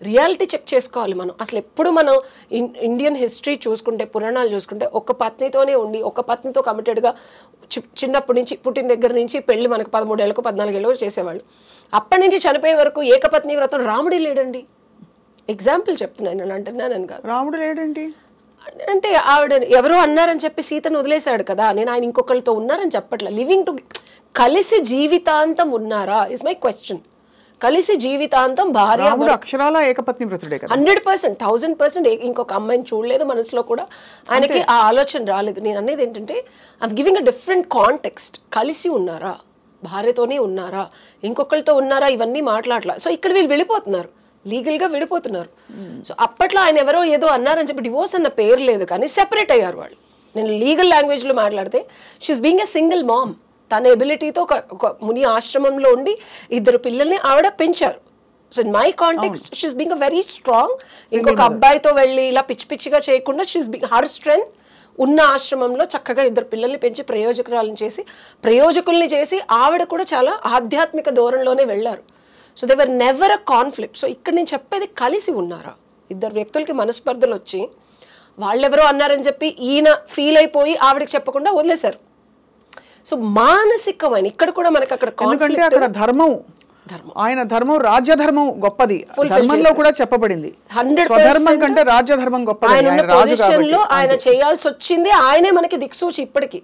Reality check చేసుకోవాలి మనం. అసలు ఎప్పుడు మనం ఇండియన్ హిస్టరీ చూసుకుంటే, పురాణాలు చూసుకుంటే, ఒక పత్నితోనే ఉండి ఒక పత్నితో కమిటెడ్గా చిన్నప్పటి నుంచి పుట్టిన దగ్గర నుంచి పెళ్లి మనకు 13 ఏళ్ళకు 14 ఏళ్ళకు చేసేవాళ్ళు. అప్పటి నుంచి చనిపోయే వరకు ఏకపత్ని వ్రతం రాముడి లేడండి. ఎగ్జాంపుల్ చెప్తున్నాను, నేను అంటున్నాను కాదు. రాముడు లేడండి అంటే ఆవిడ ఎవరో అన్నారని చెప్పి సీతను వదిలేశాడు కదా. నేను ఆయన ఇంకొకరితో ఉన్నారని చెప్పట్లా. లివింగ్ టు కలిసి జీవితాంతం ఉన్నారా ఇస్ మై క్వశ్చన్. కలిసి జీవితాంతం భార్య అక్షరాల ఏకపత్ని వ్రతుడే కదా. 100%, 1000% ఇంకొక అమ్మాయిని చూడలేదు, మనసులో కూడా ఆయనకి ఆ ఆలోచన రాలేదు. నేను అనేది ఏంటంటే I'm giving a different context. కలిసి ఉన్నారా, భార్యతోనే ఉన్నారా, ఇంకొకరితో ఉన్నారా, ఇవన్నీ మాట్లాడలా. సో ఇక్కడ వీళ్ళు వెళ్ళిపోతున్నారు, లీగల్గా విడిపోతున్నారు. సో అప్పట్లో ఆయన ఎవరో ఏదో అన్నారని చెప్పి డివోర్స్ అన్న పేరు లేదు, కానీ సెపరేట్ అయ్యారు వాళ్ళు. నేను లీగల్ లాంగ్వేజ్లో మాట్లాడితే she's being a single mom. తన ఎబిలిటీతో ఒక ముని ఆశ్రమంలో ఉండి 2 పిల్లల్ని ఆవిడ పెంచారు. So in my context she's being a very strong. ఇంకొక అబ్బాయితో వెళ్ళి ఇలా పిచ్చి పిచ్చిగా చేయకుండా షీఈస్ బీయింగ్ హర్ స్ట్రెంగ్త్. ఉన్న ఆశ్రమంలో చక్కగా 2 పిల్లల్ని పెంచి ప్రయోజకుల్ని చేసి ఆవిడ కూడా చాలా ఆధ్యాత్మిక ధోరణిలోనే వెళ్ళారు. So they were never a conflict. So ఇక్కడ నేను చెప్పేది కలిసి ఉన్నారా. 2 వ్యక్తులకి మనస్పర్ధలు వచ్చి వాళ్ళెవరో అన్నారని చెప్పి ఈయన ఫీల్ అయిపోయి ఆవిడకి చెప్పకుండా వదిలేశారు. సో మానసికమైన ఇక్కడ కూడా మనకి అక్కడ ధర్మం, ఆయన ధర్మం రాజ్యధర్మం గొప్పది, ధర్మంలో కూడా చెప్పబడింది. 100% కంటే రాజ్యధర్మం గొప్పది. ఆయన చేయాల్సి వచ్చింది. ఆయనే మనకి దిక్సూచి. ఇప్పటికీ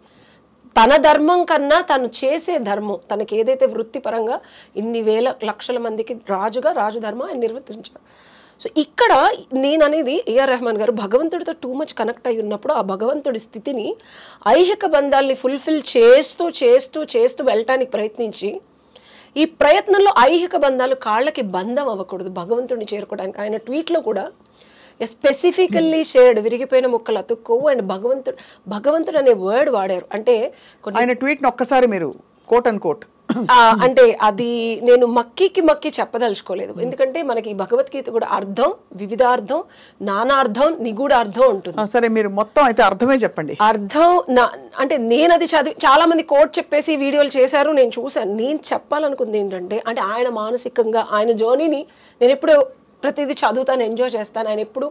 తన ధర్మం కన్నా తను చేసే ధర్మం, తనకి ఏదైతే వృత్తిపరంగా ఇన్ని వేల లక్షల మందికి రాజు ధర్మం ఆయన నిర్వర్తించారు. సో ఇక్కడ నేను అనేది ఏఆర్ రెహమాన్ గారు భగవంతుడితో టూ మచ్ కనెక్ట్ అయి ఉన్నప్పుడు ఆ భగవంతుడి స్థితిని, ఐహిక బంధాలని ఫుల్ఫిల్ చేస్తూ చేస్తూ చేస్తూ వెళ్ళటానికి ప్రయత్నించి, ఈ ప్రయత్నంలో ఐహిక బంధాలు కాళ్ళకి బంధం అవ్వకూడదు భగవంతుడిని చేరుకోవడానికి. ఆయన ట్వీట్లో కూడా స్పెసిఫికల్లీ షేర్డ్, విరిగిపోయిన ముక్కలు అతుక్కోవు అండ్ భగవంతుడు అనే వర్డ్ వాడారు. అంటే ఆయన ట్వీట్ ఒక్కసారి మీరు కోట్ అండ్ కోట్ అంటే అది నేను మక్కి చెప్పదలుచుకోలేదు. ఎందుకంటే మనకి భగవద్గీత కూడా అర్థం, వివిధార్థం, నానార్థం, నిగూఢ అర్థం ఉంటుంది. సరే మీరు మొత్తం అయితే అర్థమే చెప్పండి. అర్థం అంటే నేను అది చదివి చాలా మంది కోట్ చెప్పేసి వీడియోలు చేశారు, నేను చూశాను. నేను చెప్పాలనుకుంది ఏంటంటే, అంటే ఆయన మానసికంగా ఆయన జర్నీని నేను ఎప్పుడు ప్రతిదీ చదువుతాను, ఎంజాయ్ చేస్తాను. ఆయన ఎప్పుడు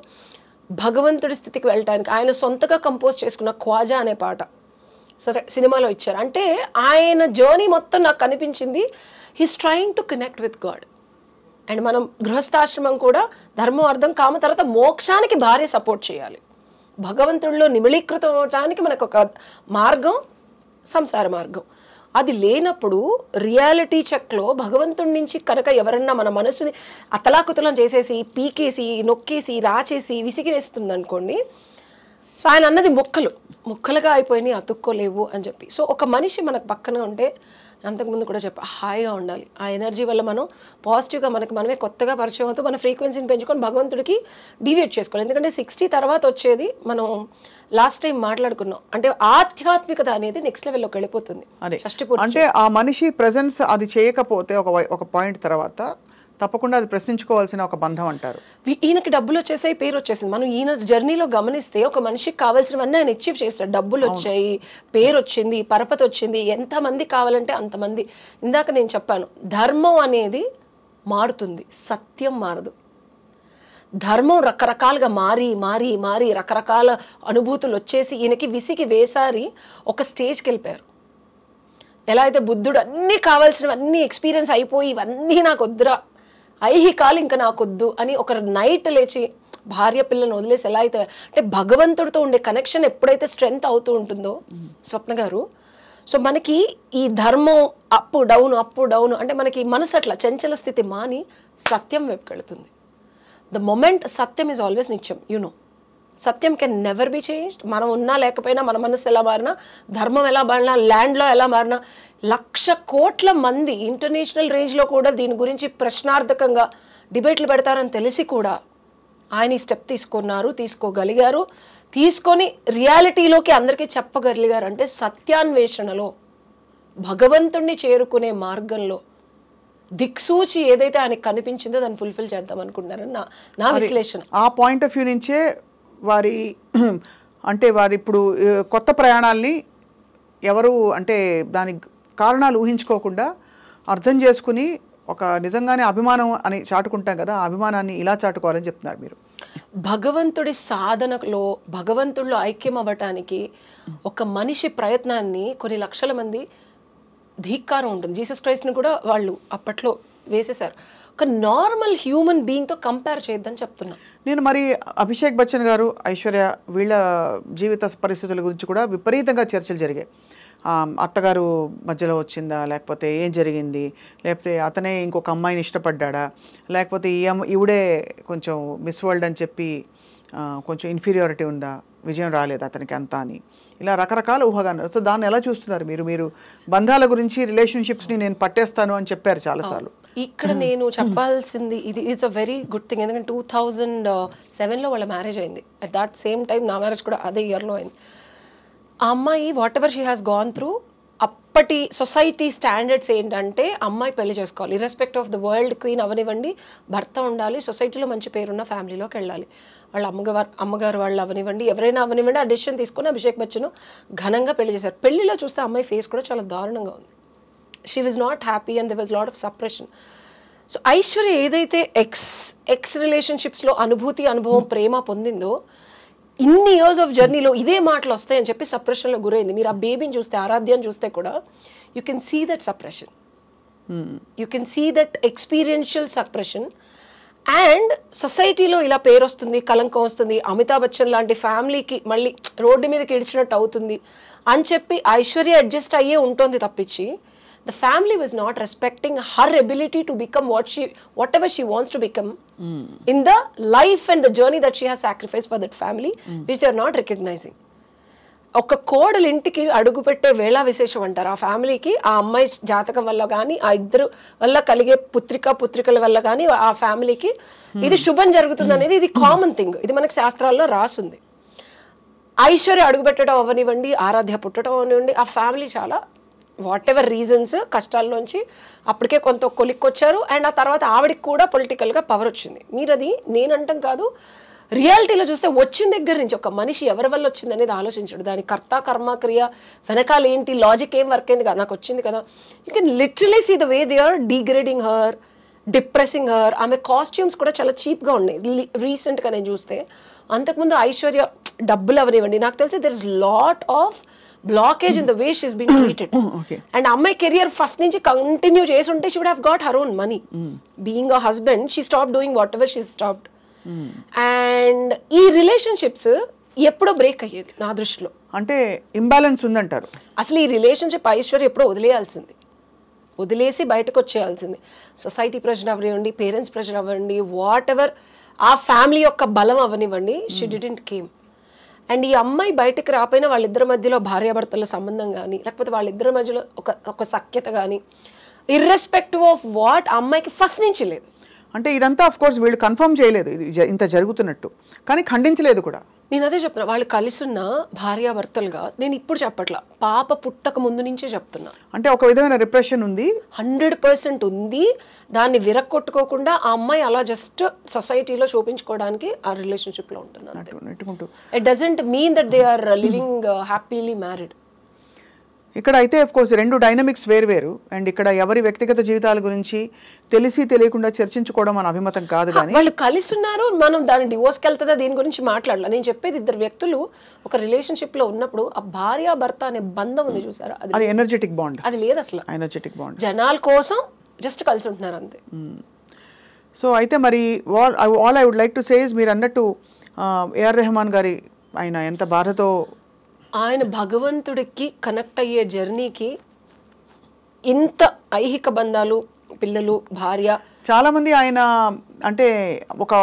భగవంతుడి స్థితికి వెళ్ళటానికి ఆయన సొంతగా కంపోజ్ చేసుకున్న ఖ్వాజా అనే పాట సరే సినిమాలో ఇచ్చారు. అంటే ఆయన జర్నీ మొత్తం నాకు కనిపించింది he's trying to connect with God. And మనం గృహస్థాశ్రమం కూడా ధర్మం, అర్థం, కామ, తర్వాత మోక్షానికి భార్య సపోర్ట్ చేయాలి. భగవంతుడిలో నిమిళీకృతం అవడానికి మనకు ఒక మార్గం సంసార మార్గం. అది లేనప్పుడు రియాలిటీ చెక్లో భగవంతుడి నుంచి కనుక ఎవరన్నా మన మనసుని అతలాకుతలం చేసేసి పీకేసి నొక్కేసి రాచేసి విసిగి వేస్తుంది అనుకోండి, సో ఆయన అన్నది ముక్కలుగా అయిపోయినాయి, అతుక్కోలేవు అని చెప్పి. సో ఒక మనిషి మనకు పక్కన ఉంటే, అంతకుముందు కూడా హాయిగా ఉండాలి. ఆ ఎనర్జీ వల్ల మనం పాజిటివ్గా మనమే కొత్తగా పరిచయం అవుతూ మన ఫ్రీక్వెన్సీని పెంచుకొని భగవంతుడికి డీవియేట్ చేసుకోవాలి. ఎందుకంటే 60 తర్వాత వచ్చేది మనం లాస్ట్ టైం మాట్లాడుకున్నాం, అంటే ఆధ్యాత్మికత అనేది నెక్స్ట్ లెవెల్లోకి వెళ్ళిపోతుంది. అంటే ఆ మనిషి ప్రెజెన్స్ అది చేయకపోతే ఒక పాయింట్ తర్వాత తప్పకుండా అది ప్రశ్నించుకోవాల్సిన ఒక బంధం అంటారు. ఈయనకి డబ్బులు వచ్చేసాయి, పేరు వచ్చేసింది. మనం ఈయన జర్నీలో గమనిస్తే ఒక మనిషికి కావాల్సినవన్నీ ఆయన అచీవ్ చేస్తాడు. డబ్బులు వచ్చాయి, పేరు వచ్చింది, పరపతి వచ్చింది, ఎంతమంది కావాలంటే అంతమంది. ఇందాక నేను చెప్పాను, ధర్మం అనేది మారుతుంది, సత్యం మారదు. ధర్మం రకరకాలుగా మారి రకరకాల అనుభూతులు వచ్చేసి ఈయనకి విసిగి వేసారి ఒక స్టేజ్కి వెళ్ళిపోయారు. ఎలా అయితే బుద్ధుడు అన్నీ కావాల్సినవన్నీ ఎక్స్పీరియన్స్ అయిపోయి ఇవన్నీ నాకు వద్దురా, ఐహికాలు ఇంకా నాకొద్దు అని ఒక నైట్ లేచి భార్య పిల్లలను వదిలేసి ఎలా అయితే, అంటే భగవంతుడితో ఉండే కనెక్షన్ ఎప్పుడైతే స్ట్రెంగ్త్ అవుతూ ఉంటుందో స్వప్న గారు, సో మనకి ఈ ధర్మం అప్ డౌన్ అంటే మనకి మనసు అట్లా చంచల స్థితి మాని సత్యం వైపుకి వెళుతుంది. The moment Satyam is always నిత్యం. సత్యం కెన్ నెవర్ బి చేంజ్డ్. మనం ఉన్నా లేకపోయినా, మన మనసు ఎలా మారినా, ధర్మం ఎలా మారినా, ల్యాండ్లో ఎలా మారినా, 1,00,000 కోట్ల మంది ఇంటర్నేషనల్ రేంజ్లో కూడా దీని గురించి ప్రశ్నార్థకంగా డిబేట్లు పెడతారని తెలిసి కూడా ఆయన ఈ స్టెప్ తీసుకోగలిగారు. తీసుకొని రియాలిటీలోకి అందరికీ చెప్పగలిగారు. అంటే సత్యాన్వేషణలో, భగవంతుణ్ణి చేరుకునే మార్గంలో దిక్సూచి ఏదైతే ఆయనకు కనిపించిందో దాన్ని ఫుల్ఫిల్ చేద్దాం అనుకుంటున్నారని నా విశ్లేషణ. ఆ పాయింట్ ఆఫ్ వ్యూ నుంచే వారి ఇప్పుడు కొత్త ప్రయాణాల్ని ఎవరు అంటే దాని కారణాలు ఊహించుకోకుండా అర్థం చేసుకుని ఒక నిజంగానే అభిమానం అని చాటుకుంటాం కదా, ఆ అభిమానాన్ని ఇలా చాటుకోవాలని చెప్తున్నారు మీరు. భగవంతుడి సాధనలో భగవంతుడిలో ఐక్యం అవ్వటానికి ఒక మనిషి ప్రయత్నాన్ని కొన్ని లక్షల మంది ధీకారం ఉంటుంది. జీసస్ క్రైస్ట్ని కూడా వాళ్ళు అప్పట్లో వేసేశారు. ఒక నార్మల్ హ్యూమన్ బీయింగ్తో కంపేర్ చేయొద్దని చెప్తున్నా నేను. మరి అభిషేక్ బచ్చన్ గారు, ఐశ్వర్య వీళ్ళ జీవిత పరిస్థితుల గురించి కూడా విపరీతంగా చర్చలు జరిగాయి. అత్తగారు మధ్యలో వచ్చిందా, లేకపోతే ఏం జరిగింది, లేకపోతే అతనే ఇంకొక అమ్మాయిని ఇష్టపడ్డా, లేకపోతే ఈవిడే కొంచెం మిస్ వరల్డ్ అని చెప్పి కొంచెం ఇన్ఫీరియారిటీ ఉందా, విజయం రాలేదు అతనికి అంతా అని, ఇలా రకరకాల ఊహాగానాలు. సో దాన్ని ఎలా చూస్తున్నారు మీరు? మీరు బంధాల గురించి, రిలేషన్షిప్స్ని నేను పట్టేస్తాను అని చెప్పారు చాలాసార్లు. ఇక్కడ నేను చెప్పాల్సింది ఇది, it's a very good thing. ఎందుకంటే 2007లో వాళ్ళ మ్యారేజ్ అయింది. అట్ దాట్ సేమ్ టైం నా మ్యారేజ్ కూడా అదే ఇయర్లో అయింది. ఆ అమ్మాయి what ever she has gone through, అప్పటి సొసైటీ స్టాండర్డ్స్ ఏంటంటే అమ్మాయి పెళ్లి చేసుకోవాలి, ఇర్రెస్పెక్ట్ ఆఫ్ ద వరల్డ్ క్వీన్ అవనివ్వండి, భర్త ఉండాలి, సొసైటీలో మంచి పేరున్న ఫ్యామిలీలోకి వెళ్ళాలి. వాళ్ళ అమ్మగారు వాళ్ళు అవనివ్వండి, ఎవరైనా అవనివ్వండి, ఆ డెసిషన్ తీసుకుని అభిషేక్ బచ్చన్ ఘనంగా పెళ్లి చేశారు. పెళ్లిలో చూస్తే అమ్మాయి ఫేస్ కూడా చాలా దారుణంగా ఉంది. She was not happy and there was lot of suppression. So Aishwarya ఏదైతే ఎక్స్ రిలేషన్షిప్స్లో అనుభవం ప్రేమ పొందిందో, ఇన్ని ఇయర్స్ ఆఫ్ జర్నీలో ఇదే మాటలు వస్తాయని చెప్పి సప్రెషన్లో గురైంది. మీరు ఆ బేబీని చూస్తే, ఆరాధ్యాన్ని చూస్తే కూడా you can see that suppression, you can see that experiential suppression. And సొసైటీలో ఇలా పేరు వస్తుంది, కలంకం వస్తుంది, అమితాబ్ బచ్చన్ లాంటి ఫ్యామిలీకి మళ్ళీ రోడ్డు మీదకి ఇడిచినట్టు అవుతుంది అని చెప్పి ఐశ్వర్య అడ్జస్ట్ అయ్యే ఉంటుంది తప్పించి, the family was not respecting her ability to become whatever she wants to become in the life and the journey that she has sacrificed for that family, which they are not recognizing. ఒక కోడలు ఇంటికి అడుగు పెట్టే వేళ విశేషం అంటారు. ఆ ఫ్యామిలీకి ఆ అమ్మాయి జాతకం వల్ల కానీ, ఆ ఇద్దరు వల్ల కలిగే పుత్రికల వల్ల కానీ ఆ ఫ్యామిలీకి ఇది శుభం జరుగుతుంది అనేది ఇది కామన్ థింగ్. ఇది మనకి శాస్త్రాల్లో రాసుంది. ఐశ్వర్య అడుగు పెట్టడం అవనివ్వండి, ఆరాధ్య పుట్టడం అవనివ్వండి, ఆ ఫ్యామిలీ చాలా వాట్ ఎవర్ రీజన్స్ కష్టాల్లోంచి అప్పటికే కొంత కొలిక్కొచ్చారు. అండ్ ఆ తర్వాత ఆవిడకి కూడా పొలిటికల్గా పవర్ వచ్చింది. మీరు అది నేనంటాం కాదు, రియాలిటీలో చూస్తే వచ్చిన దగ్గర నుంచి ఒక మనిషి ఎవరి వల్ల వచ్చింది అనేది ఆలోచించడు. దాని కర్త కర్మ క్రియ వెనకాల ఏంటి, లాజిక్ ఏం వర్క్ అయింది కదా, నాకు వచ్చింది కదా. You can literally see the way they are degrading her, depressing her. ఆమె కాస్ట్యూమ్స్ కూడా చాలా చీప్గా ఉన్నాయి రీసెంట్గా నేను చూస్తే. అంతకుముందు ఐశ్వర్య డబ్బులు అవనివ్వండి, నాకు తెలిసి there is lot of blockage in the way she's been treated. And అమ్మాయి కెరియర్ ఫస్ట్ నుంచి కంటిన్యూ చేసి ఉంటే she would have got her own money. Being a husband she stop doing whatever she stopped. And ఈ relationships ఎప్పుడో break అయ్యేది నా దృష్టిలో. అంటే ఇంబ్యాలెన్స్ ఉందంటారు. అసలు ఈ రిలేషన్షిప్ ఐశ్వర్య ఎప్పుడో వదిలేయాల్సింది, వదిలేసి బయటకు వచ్చేయాల్సింది. సొసైటీ ప్రెషర్ అవ్వండి, పేరెంట్స్ ప్రెషర్ అవ్వండి, వాట్ ఎవర్ ఆ ఫ్యామిలీ యొక్క బలం అవనివ్వండి, షీ డిడెంట్ కేమ్. అండ్ ఈ అమ్మాయి బయటకు రాపోయినా వాళ్ళిద్దరి మధ్యలో భార్యాభర్తల సంబంధం కానీ, లేకపోతే వాళ్ళిద్దరి మధ్యలో ఒక సఖ్యత కానీ, ఇర్రెస్పెక్టివ్ ఆఫ్ వాట్ అమ్మాయికి ఫస్ట్ నుంచి లేదు. అంటే ఇదంతా ఆఫ్ కోర్స్ వీళ్ళు కన్ఫర్మ్ చేయలేదు ఇంత జరుగుతున్నట్టు, కానీ ఖండించలేదు కూడా. నేను అదే చెప్తున్నా, వాళ్ళు కలిసిన భార్యాభర్తలుగా నేను ఇప్పుడు చెప్పట్లా, పాప పుట్టక ముందు నుంచే చెప్తున్నా. అంటే ఒక విధమైన రిప్రెషన్ ఉంది, 100% ఉంది. దాన్ని విరక్కొట్టుకోకుండా ఆ అమ్మాయి అలా జస్ట్ సొసైటీలో చూపించుకోవడానికి ఆ రిలేషన్షిప్ లో ఉంటుంది. It doesn't mean that they are living happily married. ఇక్కడ అయితే ఆఫ్ కోర్స్ రెండు డైనమిక్స్ వేరు. అండ్ ఇక్కడ ఎవరి వ్యక్తిగత జీవితాల గురించి తెలిసి తెలియకుండా చర్చించుకోవడం మన అభిమతం కాదు. కానీ వాళ్ళు కలిసి ఉన్నారు, మనం దాని డివోర్స్కి వెళ్తుందా దీని గురించి మాట్లాడాలి. నేను చెప్పేది ఇద్దరు వ్యక్తులు ఒక రిలేషన్షిప్ లో ఉన్నప్పుడు ఆ భార్య భర్త అనే బంధం ఉంది చూసారా, అది ఎనర్జెటిక్ బాండ్. అది లేదు అసలు, ఎనర్జెటిక్ బాండ్. జనాల కోసం జస్ట్ కలిసి ఉంటున్నారు అంతే. సో అయితే మరి all I would like to say is, మీరు అన్నట్టు ఏఆర్ రెహమాన్ గారి ఆయన ఎంత బాధతో, ఆయన భగవంతుడికి కనెక్ట్ అయ్యే జర్నీకి ఇంత ఐహిక బంధాలు, పిల్లలు, భార్య, చాలా మంది ఆయన అంటే ఒక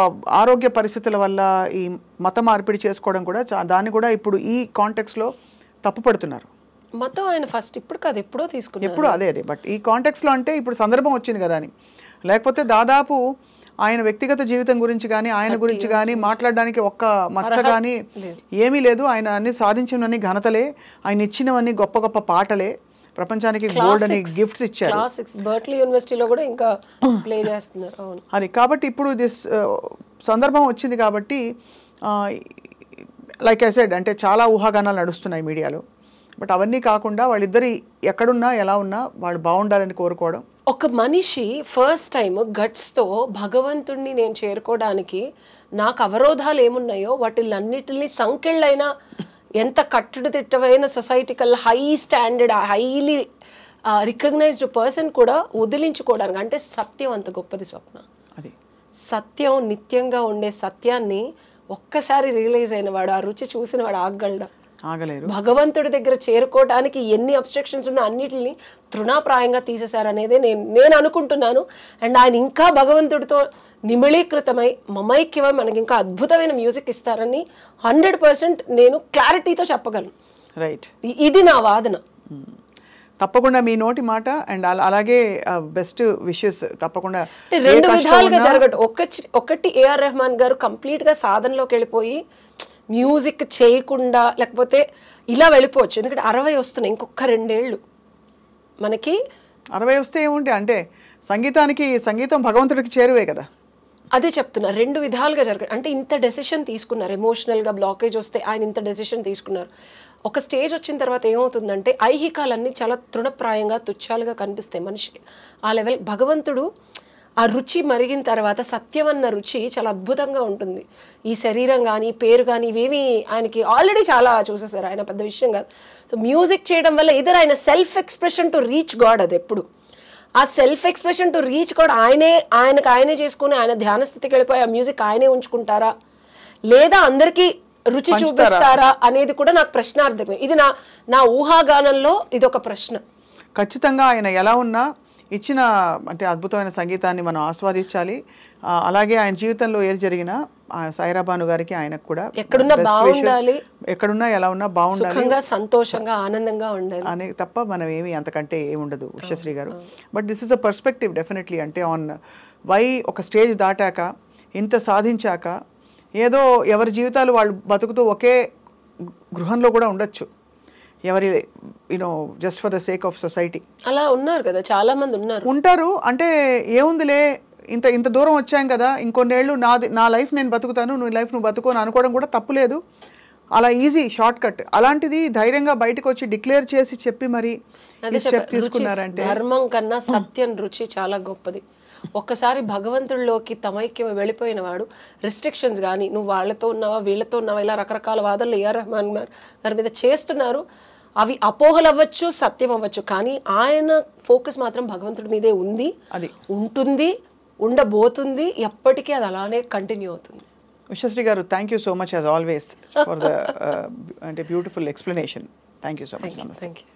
ఆరోగ్య పరిస్థితుల వల్ల ఈ మత మార్పిడి చేసుకోవడం కూడా, దాన్ని కూడా ఇప్పుడు ఈ కాంటెక్స్ట్ లో తప్పు పడుతున్నారు. మతం ఆయన ఫస్ట్ ఇప్పుడు కాదు ఎప్పుడో తీసుకున్నారు. ఎప్పుడు అదే బట్ ఈ కాంటెక్స్ట్ లో అంటే ఇప్పుడు సందర్భం వచ్చింది కదా అని. లేకపోతే దాదాపు ఆయన వ్యక్తిగత జీవితం గురించి కానీ, ఆయన గురించి కానీ మాట్లాడడానికి ఒక్క మచ్చ కానీ ఏమీ లేదు. ఆయన అన్ని సాధించినవన్నీ ఘనతలే, ఆయన ఇచ్చినవన్నీ గొప్ప గొప్ప పాటలే, ప్రపంచానికి గోల్డ్ అని గిఫ్ట్స్ ఇచ్చారు. బర్క్లీ యూనివర్సిటీలో కూడా ఇంకా ప్లే చేస్తున్నారు అది. కాబట్టి ఇప్పుడు దిస్ సందర్భం వచ్చింది కాబట్టి లైక్ ఐ సెడ్, అంటే చాలా ఊహాగానాలు నడుస్తున్నాయి మీడియాలో. బట్ అవన్నీ కాకుండా వాళ్ళిద్దరి ఎక్కడున్నా ఎలా ఉన్నా వాళ్ళు బాగుండాలని కోరుకోవడం. ఒక మనిషి ఫస్ట్ టైం గట్స్తో భగవంతుడిని నేను చేరుకోవడానికి నాకు అవరోధాలు ఏమున్నాయో వాటిలన్నిటిని సంకెళ్ళైనా ఎంత కట్టుదిట్టమైన societal high standard highly recognized person కూడా వదిలించుకోవడానికి, అంటే సత్యం అంత గొప్పది స్వప్న. అది సత్యం నిత్యంగా ఉండే సత్యాన్ని ఒక్కసారి రియలైజ్ అయిన వాడు, ఆ రుచి చూసిన వాడు ఆగలేరు. భగవంతుడి దగ్గర చేరుకోవడానికి ఎన్ని అబ్స్ట్రక్షన్స్ ఉన్నా అన్నిటిని తృణాప్రాయంగా తీసేశారనేదే నేను అనుకుంటున్నాను. అండ్ ఆయన ఇంకా భగవంతుడితో నిమిళీకృతమై మమైక్యమై మనకి ఇంకా అద్భుతమైన మ్యూజిక్ ఇస్తారని 100% నేను క్లారిటీతో చెప్పగలను. రైట్, ఇది నా వాదన. తప్పకుండా మీ నోటి మాట. అండ్ అలాగే బెస్ట్ విషెస్ తప్పకుండా. రెండు విధాలుగా జరగదు. ఒకటి ఏఆర్ రెహమాన్ గారు కంప్లీట్ గా సాధనలోకి వెళ్ళిపోయి మ్యూజిక్ చేయకుండా లేకపోతే ఇలా వెళ్ళిపోవచ్చు. ఎందుకంటే 60 వస్తున్నాయి, ఇంకొక 2 ఏళ్ళు మనకి. 60 వస్తే ఏముంటే అంటే సంగీతం భగవంతుడికి చేరువే కదా. అదే చెప్తున్నా, 2 విధాలుగా జరగదు. అంటే ఇంత డెసిషన్ తీసుకున్నారు, ఎమోషనల్గా బ్లాకేజ్ వస్తే ఆయన ఇంత డెసిషన్ తీసుకున్నారు. ఒక స్టేజ్ వచ్చిన తర్వాత ఏమవుతుందంటే ఐహికాలన్నీ చాలా తృణప్రాయంగా తుచ్చాలుగా కనిపిస్తాయి మనిషికి. ఆ లెవెల్ భగవంతుడు ఆ రుచి మరిగిన తర్వాత సత్యం అన్న రుచి చాలా అద్భుతంగా ఉంటుంది. ఈ శరీరం కానీ పేరు కానీ ఇవేమి ఆయనకి ఆల్రెడీ చాలా చూసేసారు, ఆయన పెద్ద విషయం కాదు. సో మ్యూజిక్ చేయడం వల్ల ఇద్దరు ఆయన self expression to reach God. అది ఎప్పుడు ఆ self expression to reach God ఆయనే చేసుకుని ఆయన ధ్యాన స్థితికి వెళ్ళిపోయి ఆ మ్యూజిక్ ఆయనే ఉంచుకుంటారా లేదా అందరికీ రుచి చూపిస్తారా అనేది కూడా నాకు ప్రశ్నార్థకమే. ఇది నా ఊహాగానంలో ఇది ఒక ప్రశ్న. ఖచ్చితంగా ఆయన ఎలా ఉన్నా ఇచ్చిన అంటే అద్భుతమైన సంగీతాన్ని మనం ఆస్వాదించాలి. అలాగే ఆయన జీవితంలో ఏది జరిగినా సాయిరా భాను గారికి ఆయనకు కూడా ఎక్కడున్నా బాగుండాలి, ఎక్కడున్నా ఎలా ఉన్నా బాగుండాలి, సంతోషంగా ఆనందంగా ఉండాలి అనే తప్ప మనం ఏమి అంతకంటే ఏముండదు ఉషశ్రీ గారు. But this is a perspective definitely. అంటే ఆన్ వై ఒక స్టేజ్ దాటాక ఇంత సాధించాక ఏదో ఎవరి జీవితాలు వాళ్ళు బతుకుతూ ఒకే గృహంలో కూడా ఉండొచ్చు, ఎవరి just for the sake of society. అలా ఉన్నారు కదా, చాలా మంది ఉంటారు. అంటే ఏముందిలే ఇంత దూరం వచ్చాం కదా, ఇంకొన్నేళ్ళు నా లైఫ్ నేను బతుకుతాను, నువ్వు లైఫ్ నువ్వు బతుకు అని అనుకోవడం కూడా తప్పులేదు. అలా ఈజీ షార్ట్ కట్. అలాంటిది ధైర్యంగా బయటకు వచ్చి డిక్లేర్ చేసి చెప్పి మరి స్టెప్ తీసుకున్నారంటే ధర్మం కన్నా సత్యం రుచి చాలా గొప్పది. ఒక్కసారి భగవంతుడిలోకి తమైక్యం వెళ్ళిపోయిన వాడు రిస్ట్రిక్షన్స్ కానీ నువ్వు వాళ్ళతో ఉన్నావా వీళ్ళతో ఉన్నావా ఇలా రకరకాల వాదనలు ఏఆర్ రెహమాన్ గారి మీద చేస్తున్నారు. అవి అపోహలు అవ్వచ్చు, సత్యం అవ్వచ్చు, కానీ ఆయన ఫోకస్ మాత్రం భగవంతుడి మీదే ఉంది, అది ఉంటుంది, ఉండబోతుంది, ఎప్పటికీ అది అలానే కంటిన్యూ అవుతుంది. Ushasri garu, thank you so much as always for the అంటే beautiful explanation. Thank you so much. Thank you.